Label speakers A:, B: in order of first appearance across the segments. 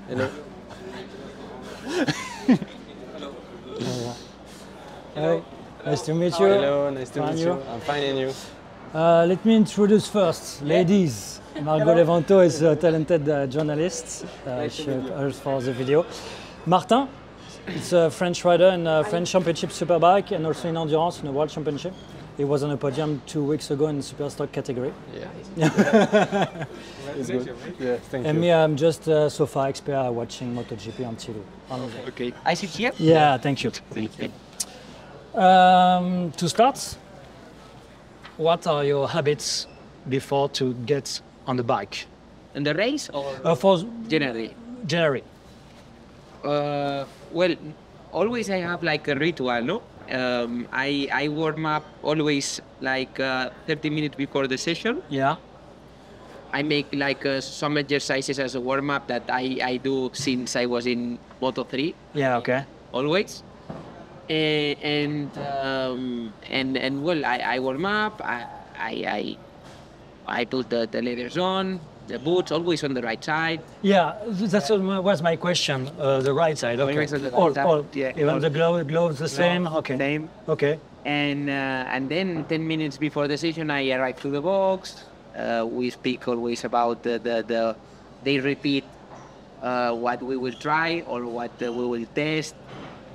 A: Hello.
B: Hi, nice to meet you.
A: Hello, nice to
B: Fine,
A: meet
B: you?
A: you. I'm fine, and you?
B: Let me introduce first, ladies. Margot Levanto is a talented journalist. She helps for the video. Martin, it's a French rider in French Championship Superbike and also in endurance in the World Championship. He was on a podium 2 weeks ago in the Superstock category.
A: Yeah. It's good. Yeah, thank
B: And
A: you.
B: me, I'm just a sofa expert watching MotoGP on TV.
C: Okay. I sit here.
B: Yeah, thank you.
C: Thank you.
B: To start, what are your habits before to get on the bike?
C: In the race or
B: For
C: generally?
B: January.
C: Well, always I have like a ritual, no? I warm up always like 30 minutes before the session.
B: Yeah.
C: I make like some exercises as a warm up that I do since I was in Moto3
B: Yeah. Okay.
C: always. And well, I warm up. I put the leathers on, the boots always on the right side.
B: Yeah, that was my question. The right side. Okay.
C: Always on the right
B: all,
C: side,
B: all.
C: yeah,
B: Even
C: all.
B: the gloves the same. Okay.
C: Same.
B: Okay.
C: And then 10 minutes before the session, I arrive to the box. We speak always about they repeat what we will try or what we will test,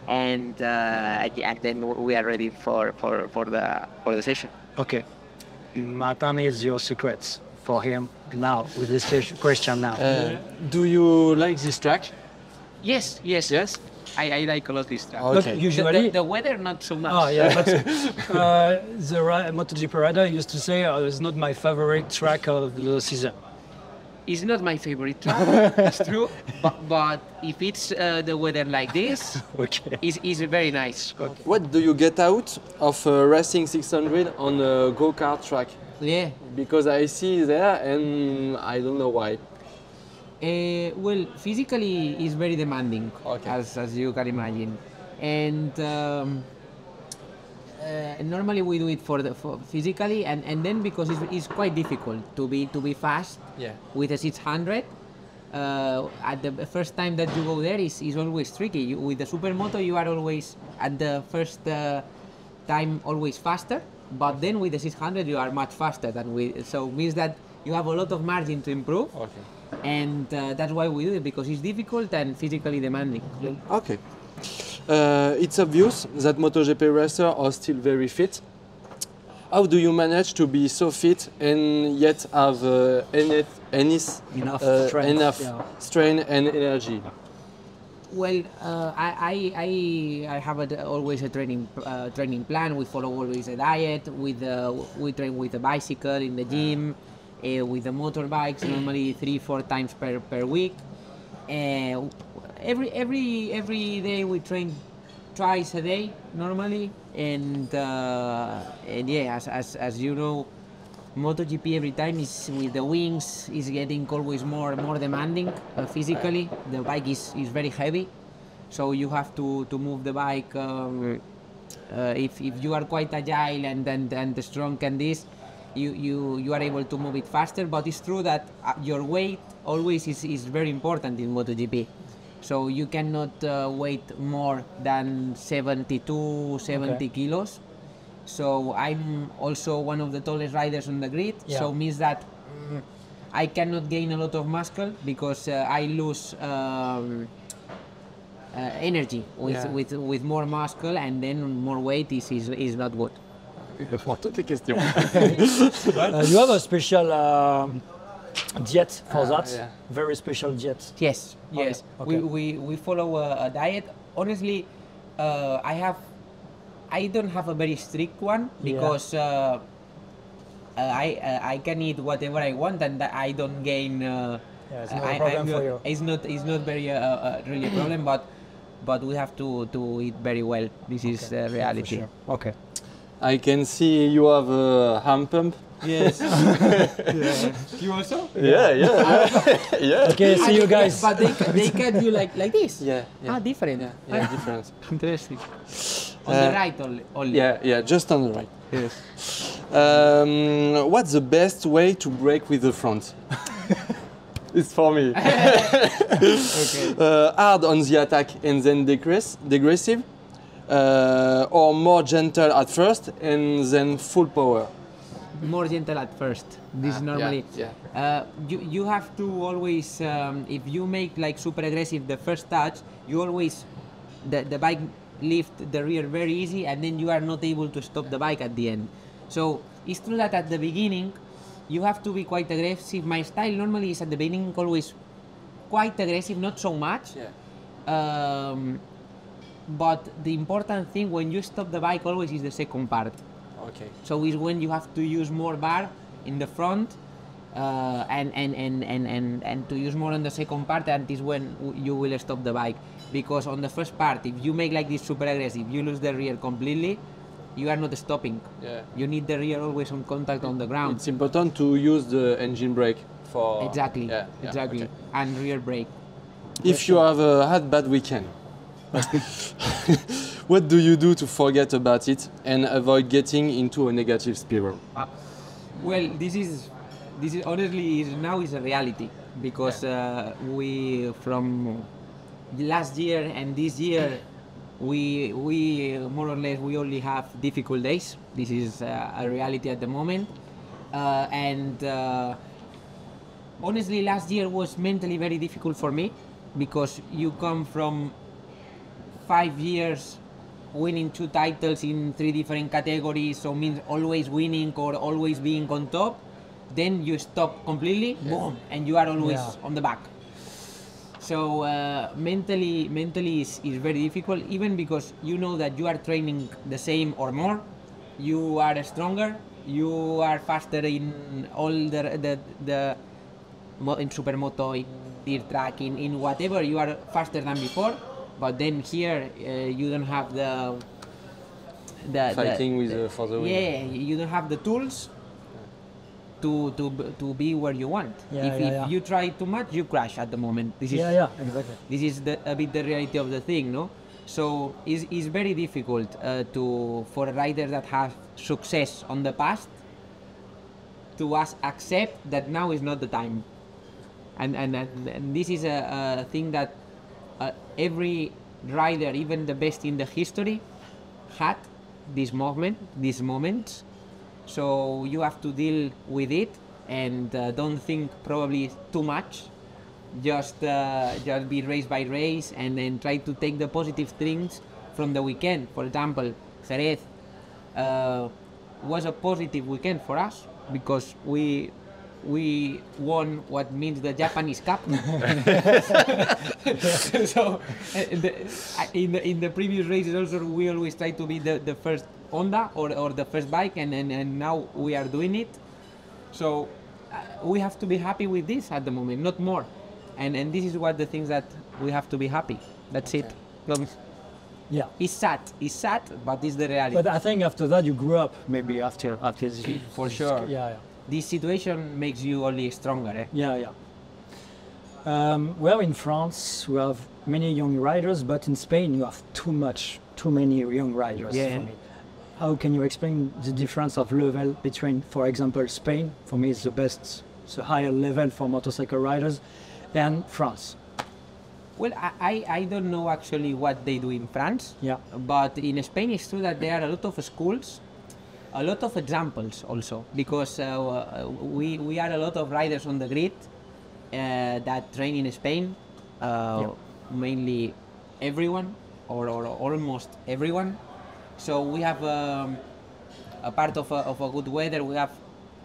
C: and then we are ready for the session.
B: Okay. Martin is your secrets for him now with this question now.
A: Do you like this track?
C: Yes.
A: Yes?
C: I like a lot this track.
B: Look,
A: Okay.
B: usually.
C: The weather not so much.
B: Oh yeah, but the MotoGP rider used to say it's not my favorite track of the season.
C: It's not my favorite track. It's true. But if it's the weather like this,
B: Okay.
C: it's very nice.
A: What do you get out of Racing 600 on a go-kart track?
C: Yeah.
A: Because I see there and I don't know why.
C: Well, physically it's very demanding,
A: Okay.
C: as you can imagine, and normally we do it for physically, and then because it's quite difficult to be fast
A: Yeah.
C: with a 600. At the first time that you go there is always tricky. With the supermoto, you are always at the first time always faster, but then with the 600 you are much faster than with. So means that you have a lot of margin to improve.
A: Okay.
C: And that's why we do it, because it's difficult and physically demanding.
A: Okay. It's obvious that MotoGP racers are still very fit. How do you manage to be so fit and yet have enough
B: Enough strength, yeah.
A: strength and energy?
C: Well, I have always a training plan. We follow always a diet. We train with a bicycle in the gym, with the motorbikes normally 3-4 times per week. Every day we train twice a day normally, and yeah, as you know, MotoGP every time is with the wings is getting always more demanding physically. The bike is very heavy, so you have to move the bike. If you are quite agile and strong and this, you are able to move it faster. But it's true that your weight always is very important in MotoGP. So you cannot weight more than 70 kilos. So I'm also one of the tallest riders on the grid.
B: Yeah.
C: So means that I cannot gain a lot of muscle because I lose energy with more muscle, and then more weight is not good.
A: Toutes les questions.
B: You have a special diet for that.
A: Yeah.
B: Very special diet.
C: Yes.
B: Okay.
C: We follow a diet. Honestly, I don't have a very strict one because I can eat whatever I want and I don't gain.
B: It's not a problem for you.
C: It's not very really a problem, but we have to eat very well. This is reality.
B: Sure. Okay.
A: I can see you have a hand pump.
C: Yes. You also?
A: Yeah. Yeah.
B: Okay, see you guys.
C: But they can do like this.
A: Yeah.
C: Different.
A: Yeah, different.
C: Interesting. On the right only.
A: Yeah, just on the right.
C: Yes.
A: What's the best way to brake with the front? It's for me.
C: Okay.
A: Hard on the attack and then degressive, or more gentle at first and then full power.
C: More gentle at first. This is normally.
A: yeah.
C: You have to always, if you make like super aggressive the first touch, you always, the bike lift the rear very easy, and then you are not able to stop the bike at the end. So it's true that at the beginning, you have to be quite aggressive. My style normally is at the beginning always quite aggressive, not so much.
A: Yeah.
C: But the important thing when you stop the bike always is the second part.
A: Okay.
C: So is when you have to use more bar in the front, and to use more on the second part, and is when you will stop the bike. Because on the first part, if you make like this super aggressive, you lose the rear completely, you are not stopping.
A: Yeah.
C: You need the rear always on contact on the ground.
A: It's important to use the engine brake for
C: Exactly,
A: Yeah, yeah,
C: exactly,
A: okay.
C: and rear brake.
A: If you have had bad weekend, what do you do to forget about it and avoid getting into a negative spiral?
C: Well, this is honestly now is a reality, because we from last year and this year we more or less we only have difficult days. This is a reality at the moment, and honestly last year was mentally very difficult for me, because you come from 5 years winning 2 titles in 3 different categories, so means always winning or always being on top. Then you stop completely, boom, and you are always on the back. So mentally is very difficult, even because you know that you are training the same or more, you are stronger, you are faster in all the in supermoto, in dirt track, in whatever, you are faster than before. But then here you don't have the
A: Fighting with for the win.
C: yeah, you don't have the tools to be where you want. If you try too much, you crash at the moment. This is
B: Exactly.
C: this is a bit the reality of the thing, no? So it's very difficult for riders that have success on the past to accept that now is not the time. And this is a thing that every rider, even the best in the history, had these moments. So you have to deal with it, and don't think probably too much. Just be race by race, and then try to take the positive things from the weekend. For example, Jerez was a positive weekend for us, because we won what means the Japanese Cup. So in the previous races also we always try to be the first Honda or the first bike, and now we are doing it. So we have to be happy with this at the moment, not more. And this is what the things that we have to be happy. That's it.
B: Yeah.
C: It's sad, but it's the reality.
B: But I think after that you grew up, maybe after this.
C: For sure.
B: Yeah.
C: This situation makes you only stronger. Eh?
B: Yeah. Well, in France we have many young riders, but in Spain you have too many young riders.
C: Yeah.
B: For me. How can you explain the difference of level between, for example, Spain, for me is the best, the higher level for motorcycle riders, and France?
C: Well, I don't know actually what they do in France.
B: Yeah.
C: But in Spain it's true that there are a lot of schools, a lot of examples also, because we are a lot of riders on the grid that train in Spain, mainly everyone or almost everyone. So we have a part of a good weather. We have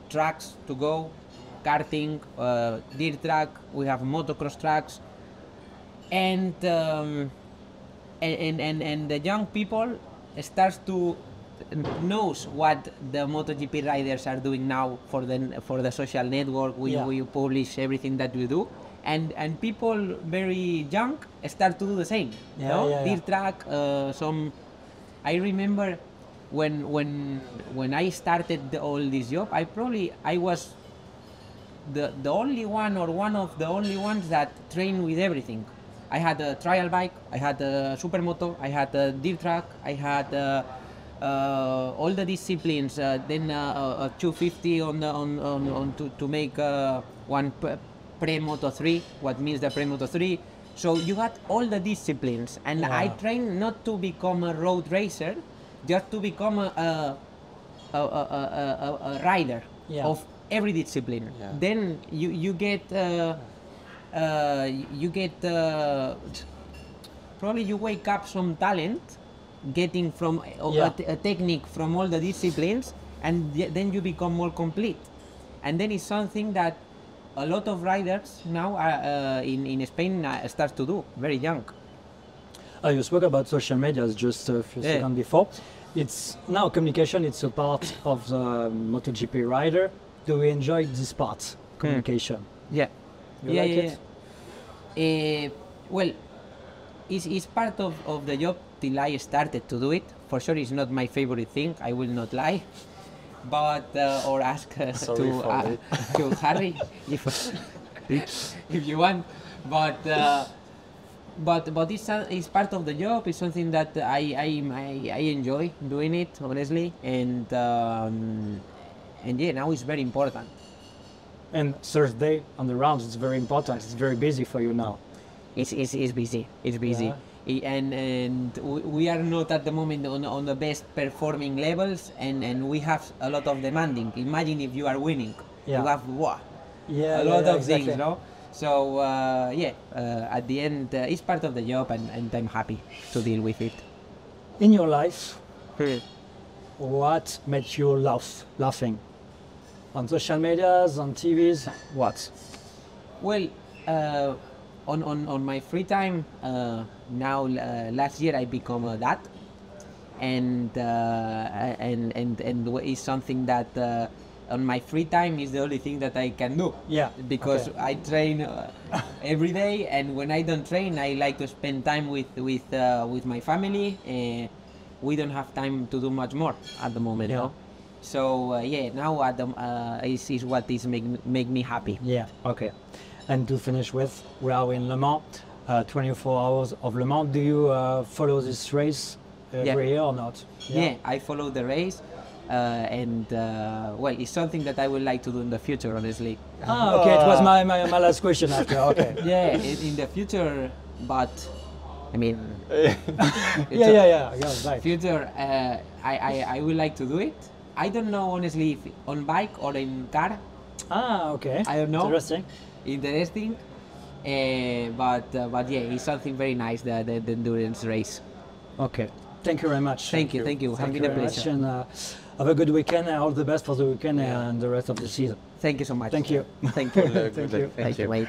C: tracks to go, karting, dirt track. We have motocross tracks, and the young people starts to knows what the MotoGP riders are doing now for the social network. We publish everything that we do, and people very young start to do the same. Dirt track, some. I remember when I started all this job, I was the only one or one of the only ones that trained with everything. I had a trial bike, I had a supermoto, I had a dirt track, I had all the disciplines. Then a 250 to make one pre-Moto 3. What means the pre-Moto 3? So you had all the disciplines, and I trained not to become a road racer, just to become a rider of every discipline.
A: Yeah.
C: Then you get probably you wake up some talent, getting from a technique from all the disciplines, and then you become more complete. And then it's something that a lot of riders now in Spain start to do very young.
B: You spoke about social media just a few seconds before. It's now communication. It's a part of the MotoGP rider. Do we enjoy this part, communication?
C: Yeah.
B: You like it?
C: Well, it's part of the job till I started to do it. For sure, it's not my favorite thing. I will not lie. But or ask to Harry if you want. But it's part of the job. It's something that I enjoy doing it, honestly, and yeah, now it's very important.
B: And Thursday on the rounds, it's very important. It's very busy for you now.
C: It's busy. It's busy. And we are not at the moment on the best performing levels, and we have a lot of demanding. Imagine if you are winning, you have a lot of
B: exactly.
C: things, no? So at the end, it's part of the job, and I'm happy to deal with it.
B: In your life, what made you laughing? On social medias, on TVs, what?
C: Well, on my free time, now last year I become a dad, and it's something that on my free time is the only thing that I can do.
B: Yeah.
C: Because I train every day, and when I don't train, I like to spend time with my family. We don't have time to do much more at the moment.
B: Yeah.
C: No? So now is what is make me happy.
B: Yeah. Okay. And to finish with, we are in Le Mans, 24 hours of Le Mans. Do you follow this race every year or not?
C: Yeah, I follow the race, and well, it's something that I would like to do in the future, honestly.
B: Ah, okay. It was my last question after. Okay.
C: Yeah, in the future, but I mean,
B: yeah. Right.
C: future, I would like to do it. I don't know honestly if on bike or in car.
B: Ah, okay.
C: I don't know.
B: Interesting.
C: But yeah, it's something very nice, the endurance race.
B: Okay. Thank you very much.
C: Thank you. Have been a pleasure.
B: And have a good weekend, and all the best for the weekend and the rest of the season.
C: Thank you so much.
B: Thank you.
C: Thank you.
A: Thank you.
C: Thank you, mate.